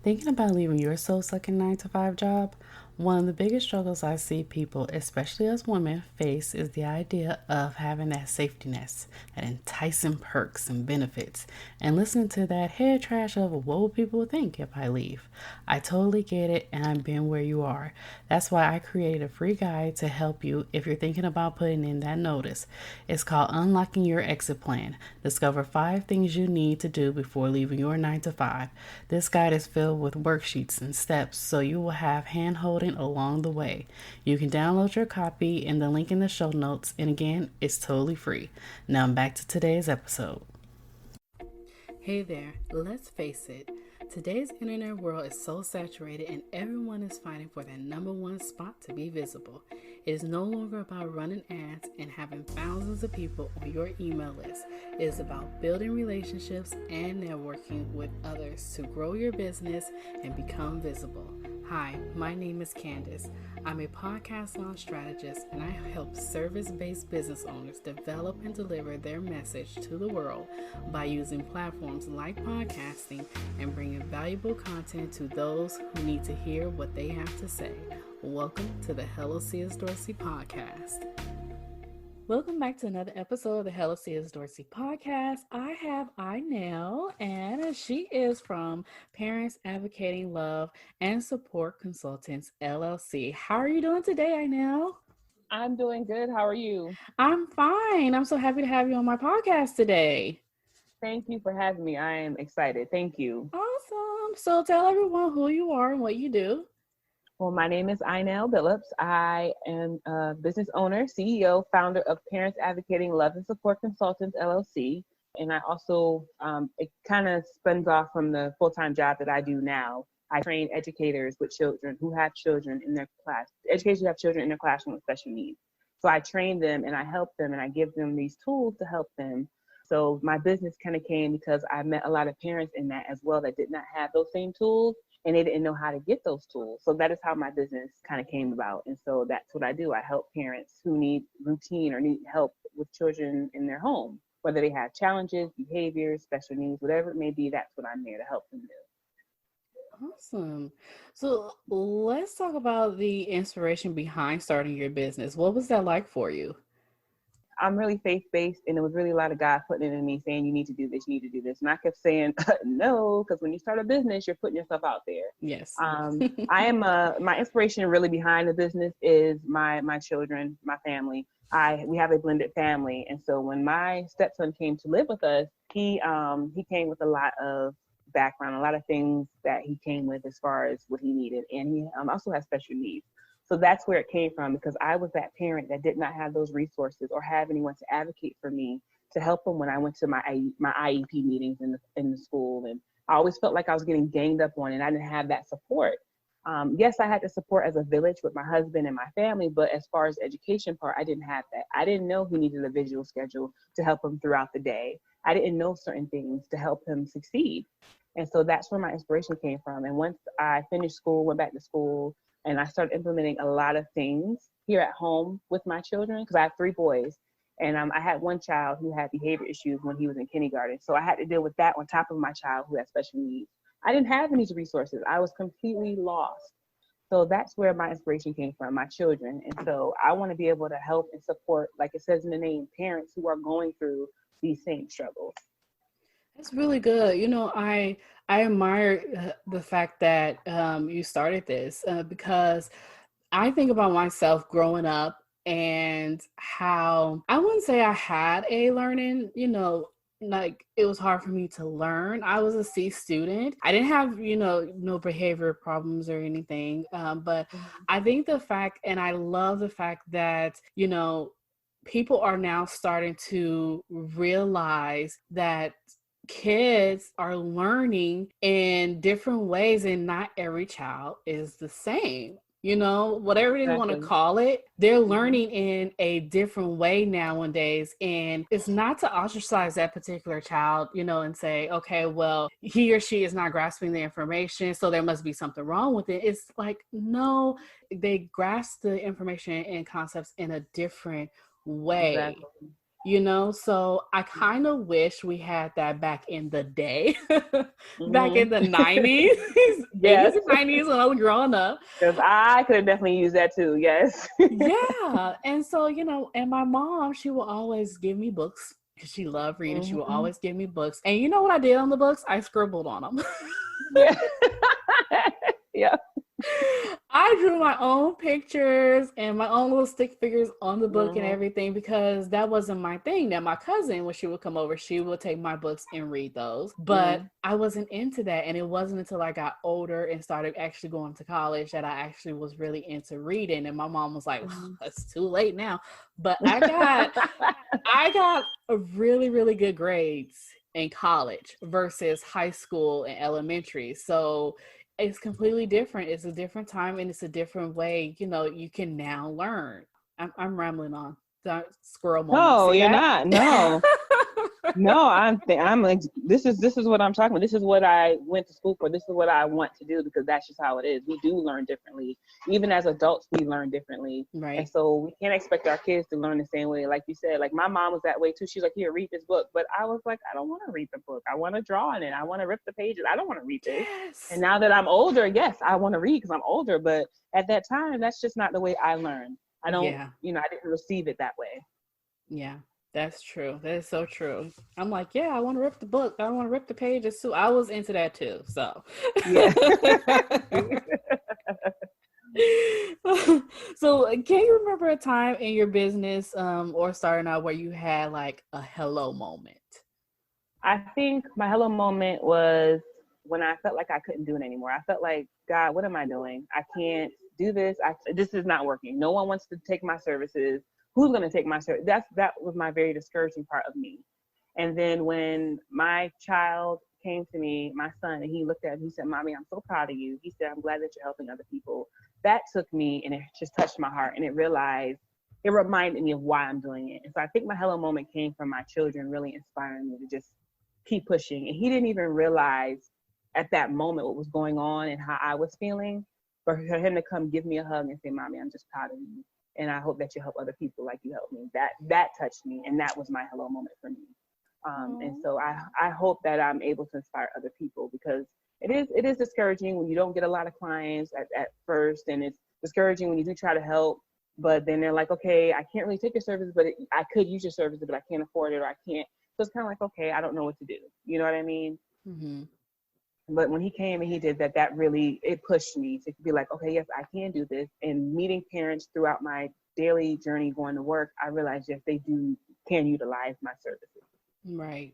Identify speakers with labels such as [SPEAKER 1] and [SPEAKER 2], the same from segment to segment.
[SPEAKER 1] Thinking about leaving your soul-sucking 9 to 5 job, one of the biggest struggles I see people, especially as women, face is the idea of having that safety net, that enticing perks and benefits, and listening to that head trash of what will people think if I leave. I totally get it, and I've been where you are. That's why I created a free guide to help you if you're thinking about putting in that notice. It's called Unlocking Your Exit Plan. Discover 5 things you need to do before leaving your 9 to 5. This guide is filled with worksheets and steps so you will have hand holding along the way. You can download your copy in the link in the show notes, and again, it's totally free. Now back to today's episode. Hey there, let's face it. Today's internet world is so saturated and everyone is fighting for that number one spot to be visible. It is no longer about running ads and having thousands of people on your email list. It is about building relationships and networking with others to grow your business and become visible. Hi, my name is Candace. I'm a podcast launch strategist and I help service-based business owners develop and deliver their message to the world by using platforms like podcasting and bringing valuable content to those who need to hear what they have to say. Welcome to the Hello C.S. Dorsey podcast. Welcome back to another episode of the Hello C.S. Dorsey podcast. I have Inell, and she is from Parents Advocating Love and Support Consultants, LLC. How are you doing today, Inell?
[SPEAKER 2] I'm doing good. How are you?
[SPEAKER 1] I'm fine. I'm so happy to have you on my podcast today.
[SPEAKER 2] Thank you for having me. I am excited. Thank you.
[SPEAKER 1] Awesome. So tell everyone who you are and what you do.
[SPEAKER 2] Well, my name is Inell Billups. I am a business owner, CEO, founder of Parents Advocating Love and Support Consultants, LLC. And I also, it kind of spins off from the full-time job that I do now. I train educators with children who have children in their class, educators who have children in their classroom with special needs. So I train them and I help them and I give them these tools to help them. So my business kind of came because I met a lot of parents in that as well that did not have those same tools and they didn't know how to get those tools. So that is how my business kind of came about. And so that's what I do. I help parents who need routine or need help with children in their home, whether they have challenges, behaviors, special needs, whatever it may be, that's what I'm there to help them do.
[SPEAKER 1] Awesome. So let's talk about the inspiration behind starting your business. What was that like for you?
[SPEAKER 2] I'm really faith-based, and it was really a lot of God putting it in me saying, you need to do this, you need to do this. And I kept saying, no, because when you start a business, you're putting yourself out there.
[SPEAKER 1] Yes.
[SPEAKER 2] My inspiration really behind the business is my children, my family. We have a blended family. And so when my stepson came to live with us, he came with a lot of background, a lot of things that he came with as far as what he needed. And he also has special needs. So that's where it came from, because I was that parent that did not have those resources or have anyone to advocate for me to help him when I went to my IEP meetings in the school. And I always felt like I was getting ganged up on and I didn't have that support. Yes, I had the support as a village with my husband and my family, but as far as education part, I didn't have that. I didn't know he needed a visual schedule to help him throughout the day. I didn't know certain things to help him succeed. And so that's where my inspiration came from. And once I finished school, went back to school, and I started implementing a lot of things here at home with my children, because I have 3 boys. And I had one child who had behavior issues when he was in kindergarten. So I had to deal with that on top of my child who had special needs. I didn't have any resources. I was completely lost. So that's where my inspiration came from, my children. And so I want to be able to help and support, like it says in the name, parents who are going through these same struggles.
[SPEAKER 1] That's really good. I admire the fact that you started this because I think about myself growing up and how I wouldn't say I had a learning, like it was hard for me to learn. I was a C student. I didn't have, no behavior problems or anything. But I think the fact, and I love the fact that, people are now starting to realize that kids are learning in different ways and not every child is the same. Whatever they want to call it, they're learning in a different way nowadays. And it's not to ostracize that particular child, and say, okay, well, he or she is not grasping the information, so there must be something wrong with it. It's like, no, they grasp the information and concepts in a different way.
[SPEAKER 2] Exactly.
[SPEAKER 1] So I kind of wish we had that back in the day, back in
[SPEAKER 2] Mm-hmm.
[SPEAKER 1] the 90s, 80s
[SPEAKER 2] Yes,
[SPEAKER 1] and 90s when I was growing up.
[SPEAKER 2] because I could definitely use that too. Yes.
[SPEAKER 1] Yeah. And so, and my mom, she will always give me books because she loved reading. She will
[SPEAKER 2] Hmm.
[SPEAKER 1] always give me books. And you know what I did on the books? I scribbled on them.
[SPEAKER 2] Yeah. Yeah.
[SPEAKER 1] I drew my own pictures and my own little stick figures on the book and
[SPEAKER 2] Hmm.
[SPEAKER 1] everything because that wasn't my thing. Now, my cousin, when she would come over, she would take my books and read those. But
[SPEAKER 2] Hmm.
[SPEAKER 1] I wasn't into that. And it wasn't until I got older and started actually going to college that I actually was really into reading. And my mom was like, well,
[SPEAKER 2] Hmm.
[SPEAKER 1] it's too late now. But I got a really, really good grades in college versus high school and elementary. So it's completely different. It's a different time and it's a different way. You can now learn. I'm rambling on. Squirrel moment.
[SPEAKER 2] No,
[SPEAKER 1] See
[SPEAKER 2] you're
[SPEAKER 1] that?
[SPEAKER 2] not. No. No, I'm like, this is what I'm talking about. This is what I went to school for. This is what I want to do because that's just how it is. We do learn differently. Even as adults, we learn differently. And
[SPEAKER 1] Right.
[SPEAKER 2] so we can't expect our kids to learn the same way. Like you said, like my mom was that way too. She's like, here, read this book. But I was like, I don't want to read the book. I want to draw in it. I want to rip the pages. I don't want to read this. And
[SPEAKER 1] Yes.
[SPEAKER 2] now that I'm older, yes, I want to read because I'm older. But at that time, that's just not the way I learned. I don't,
[SPEAKER 1] Yeah.
[SPEAKER 2] I didn't receive it that way.
[SPEAKER 1] Yeah. That's true. That is so true. I'm like, yeah, I want to rip the book. I want to rip the pages too. I was into that too. So.
[SPEAKER 2] Yeah.
[SPEAKER 1] So can you remember a time in your business or starting out where you had like a hello moment?
[SPEAKER 2] I think my hello moment was when I felt like I couldn't do it anymore. I felt like, God, what am I doing? I can't do this. This is not working. No one wants to take my services. Who's going to take my service? That was my very discouraging part of me. And then when my child came to me, my son, and he looked at me, he said, Mommy, I'm so proud of you. He said, I'm glad that you're helping other people. That took me and it just touched my heart. And it reminded me of why I'm doing it. And so I think my hello moment came from my children really inspiring me to just keep pushing. And he didn't even realize at that moment what was going on and how I was feeling. For him to come give me a hug and say, Mommy, I'm just proud of you. And I hope that you help other people like you helped me. That touched me. And that was my hello moment for me. And so I hope that I'm able to inspire other people because it is discouraging when you don't get a lot of clients at first, and it's discouraging when you do try to help, but then they're like, okay, I can't really take your service, but I could use your service, but I can't afford it or I can't. So it's kind of like, okay, I don't know what to do. You know what I mean?
[SPEAKER 1] Mm-hmm.
[SPEAKER 2] But when he came and he did that, that really, it pushed me to be like, okay, yes, I can do this. And meeting parents throughout my daily journey going to work, I realized, yes, they can utilize my services.
[SPEAKER 1] Right.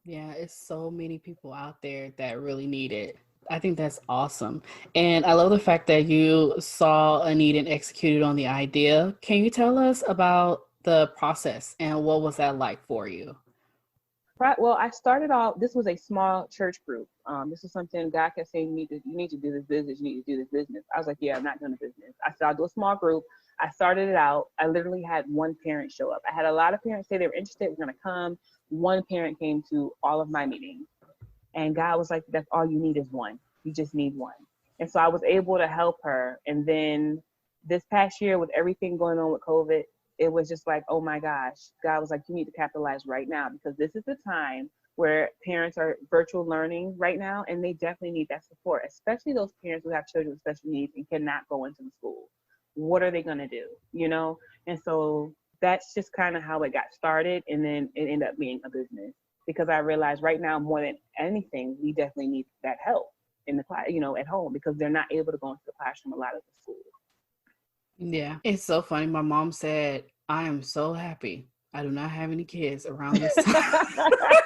[SPEAKER 1] Yeah, it's so many people out there that really need it. I think that's awesome. And I love the fact that you saw a need and executed on the idea. Can you tell us about the process and what was that like for you?
[SPEAKER 2] Right. Well, I started off. This was a small church group. This is something God kept saying, you need to do this business. You need to do this business. I was like, yeah, I'm not doing a business. I said, I'll do a small group. I started it out. I literally had one parent show up. I had a lot of parents say they were interested. We're going to come. One parent came to all of my meetings. And God was like, that's all you need is one. You just need one. And so I was able to help her. And then this past year, with everything going on with COVID, it was just like, oh my gosh, God was like, you need to capitalize right now because this is the time where parents are virtual learning right now, and they definitely need that support, especially those parents who have children with special needs and cannot go into the school. What are they going to do? And so that's just kind of how it got started, and then it ended up being a business because I realized right now more than anything, we definitely need that help in the class, at home because they're not able to go into the classroom a lot of the schools.
[SPEAKER 1] Yeah, it's so funny. My mom said, I am so happy I do not have any kids around this time.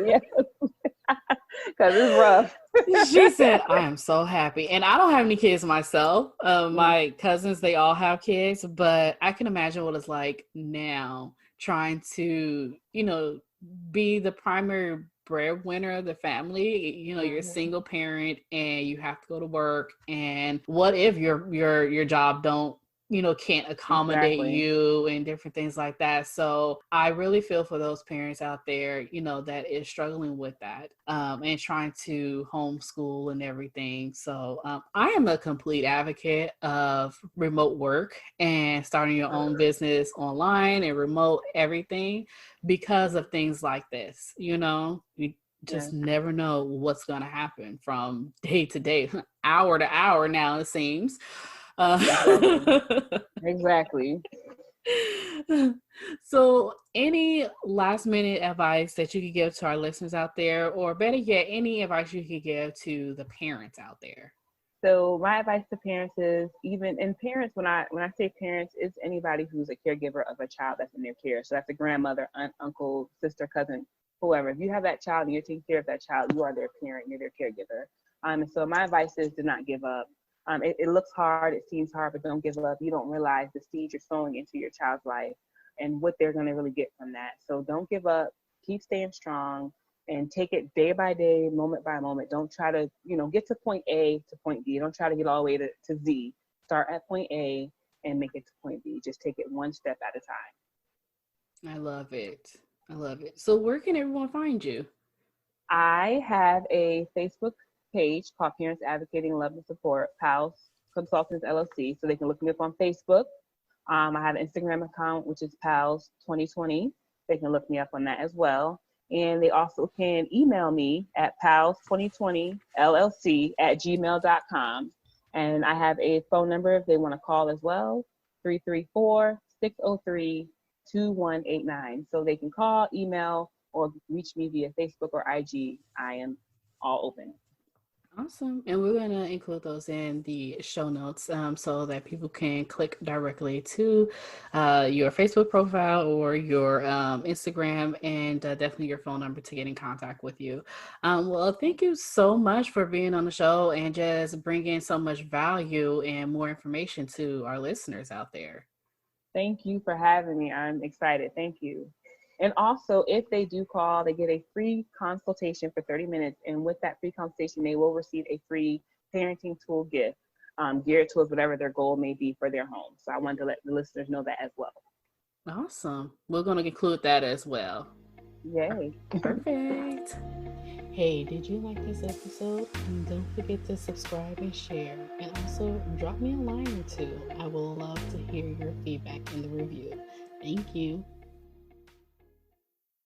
[SPEAKER 2] Yeah, because it's rough.
[SPEAKER 1] She said, I am so happy. And I don't have any kids myself. My cousins, they all have kids, but I can imagine what it's like now trying to, be the primary breadwinner of the family. You're a
[SPEAKER 2] Mm-hmm.
[SPEAKER 1] single parent and you have to go to work. And what if your job don't can't accommodate
[SPEAKER 2] Exactly.
[SPEAKER 1] you and different things like that. So I really feel for those parents out there, that is struggling with that, and trying to homeschool and everything. So I am a complete advocate of remote work and starting your own business online and remote everything because of things like this. You just
[SPEAKER 2] Yes.
[SPEAKER 1] never know what's going to happen from day to day, hour to hour now, it seems.
[SPEAKER 2] Exactly. Exactly.
[SPEAKER 1] So, any last minute advice that you could give to our listeners out there, or better yet, any advice you could give to the parents out there?
[SPEAKER 2] So my advice to parents is even and parents when I say parents, it's anybody who's a caregiver of a child that's in their care. So that's a grandmother, aunt, uncle, sister, cousin, whoever. If you have that child and you're taking care of that child, you are their parent, you're their caregiver. And so my advice is to not give up. It looks hard, it seems hard, but don't give up. You don't realize the seeds you're sowing into your child's life and what they're going to really get from that. So don't give up. Keep staying strong and take it day by day, moment by moment. Don't try to, get to point A to point B. Don't try to get all the way to Z. Start at point A and make it to point B. Just take it one step at a time.
[SPEAKER 1] I love it. I love it. So, where can everyone find you?
[SPEAKER 2] I have a Facebook page called Parents Advocating Love and Support, PALS Consultants LLC. So they can look me up on Facebook. I have an Instagram account, which is PALS 2020. They can look me up on that as well. And they also can email me at pals2020llc@gmail.com. And I have a phone number if they want to call as well, 334-603-2189. So they can call, email, or reach me via Facebook or IG. I am all open.
[SPEAKER 1] Awesome. And we're going to include those in the show notes, so that people can click directly to your Facebook profile or your Instagram, and definitely your phone number to get in contact with you. Well, thank you so much for being on the show and just bringing so much value and more information to our listeners out there.
[SPEAKER 2] Thank you for having me. I'm excited. Thank you. And also, if they do call, they get a free consultation for 30 minutes. And with that free consultation, they will receive a free parenting tool gift, geared towards whatever their goal may be for their home. So I wanted to let the listeners know that as well.
[SPEAKER 1] Awesome. We're going to include that as well.
[SPEAKER 2] Yay.
[SPEAKER 1] Perfect. Hey, did you like this episode? And don't forget to subscribe and share. And also drop me a line or two. I will love to hear your feedback in the review. Thank you.